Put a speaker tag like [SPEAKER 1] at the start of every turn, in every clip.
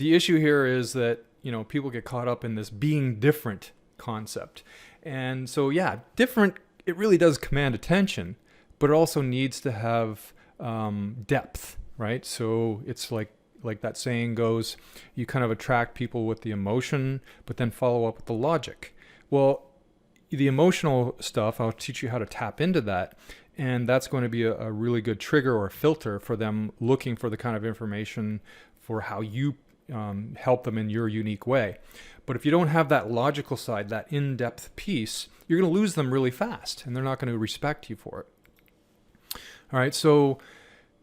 [SPEAKER 1] the issue here is that, people get caught up in this being different concept. And so, yeah, different, it really does command attention, but it also needs to have depth, right? So it's like that saying goes, you kind of attract people with the emotion, but then follow up with the logic. Well, the emotional stuff, I'll teach you how to tap into that. And that's going to be a really good trigger or filter for them looking for the kind of information for how you help them in your unique way. But if you don't have that logical side, that in-depth piece, you're going to lose them really fast, and they're not going to respect you for it. All right, so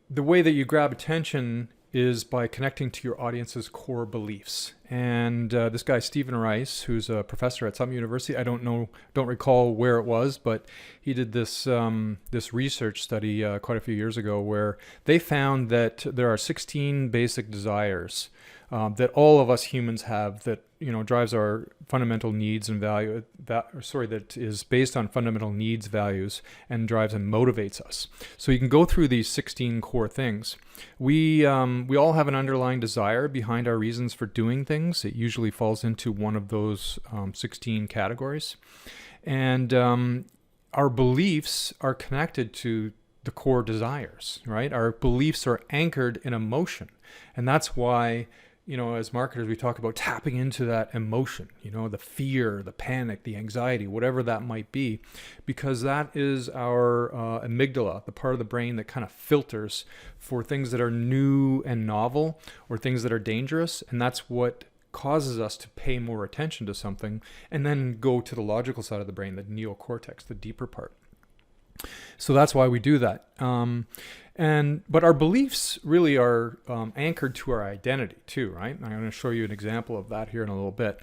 [SPEAKER 1] the way that you grab attention is by connecting to your audience's core beliefs. And this guy, Stephen Rice, who's a professor at some university, I don't recall where it was, but he did this research study quite a few years ago where they found that there are 16 basic desires that all of us humans have that drives our fundamental needs and value that is based on fundamental needs, values, and drives and motivates us. So you can go through these 16 core things. We all have an underlying desire behind our reasons for doing things. It usually falls into one of those 16 categories. And our beliefs are connected to the core desires, right? Our beliefs are anchored in emotion. And that's why as marketers, we talk about tapping into that emotion, the fear, the panic, the anxiety, whatever that might be, because that is our amygdala, the part of the brain that kind of filters for things that are new and novel or things that are dangerous. And that's what causes us to pay more attention to something and then go to the logical side of the brain, the neocortex, the deeper part. So that's why we do that. But our beliefs really are anchored to our identity too, right? I'm going to show you an example of that here in a little bit.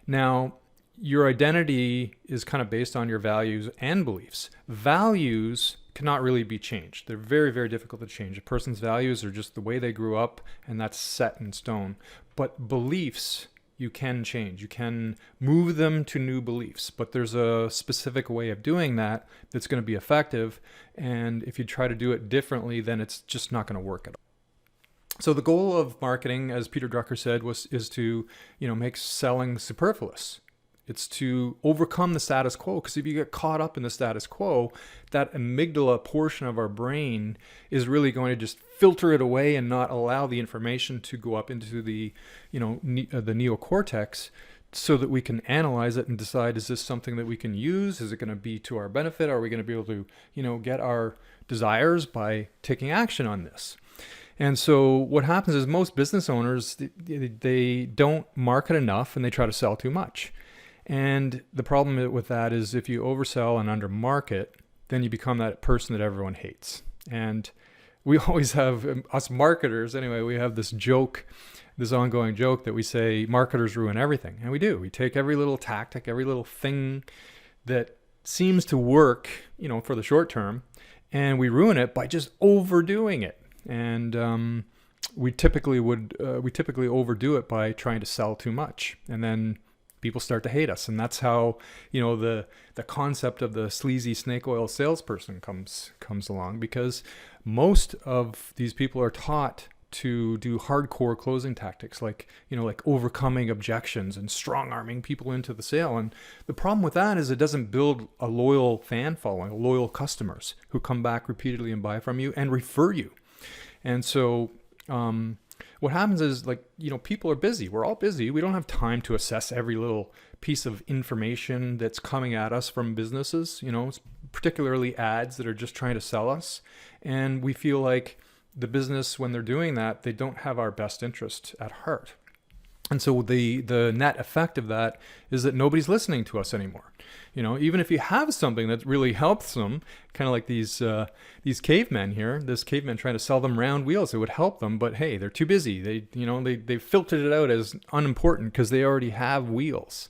[SPEAKER 1] Now, your identity is kind of based on your values and beliefs. Values cannot really be changed. They're very, very difficult to change. A person's values are just the way they grew up, and that's set in stone. But beliefs, you can change. You can move them to new beliefs, but there's a specific way of doing that that's going to be effective. And if you try to do it differently, then it's just not going to work at all. So the goal of marketing, as Peter Drucker said, is to, make selling superfluous. It's to overcome the status quo, because if you get caught up in the status quo, that amygdala portion of our brain is really going to just filter it away and not allow the information to go up into the, the neocortex, so that we can analyze it and decide, is this something that we can use? Is it going to be to our benefit? Are we going to be able to, get our desires by taking action on this? And so what happens is most business owners, they don't market enough and they try to sell too much. And the problem with that is if you oversell and undermarket, then you become that person that everyone hates. And we always have, us marketers anyway, we have this ongoing joke that we say marketers ruin everything. And we do. We take every little tactic, every little thing that seems to work, for the short term, and we ruin it by just overdoing it. And we typically overdo it by trying to sell too much. And then people start to hate us. And that's how, the concept of the sleazy snake oil salesperson comes along, because most of these people are taught to do hardcore closing tactics, like overcoming objections and strong-arming people into the sale. And the problem with that is it doesn't build a loyal fan following, loyal customers who come back repeatedly and buy from you and refer you. And so what happens is, people are busy. We're all busy. We don't have time to assess every little piece of information that's coming at us from businesses, particularly ads that are just trying to sell us. And we feel like the business, when they're doing that, they don't have our best interest at heart. And so the net effect of that is that nobody's listening to us anymore. Even if you have something that really helps them, kind of like these cavemen here, this caveman trying to sell them round wheels, it would help them, but hey, they're too busy. They filtered it out as unimportant because they already have wheels.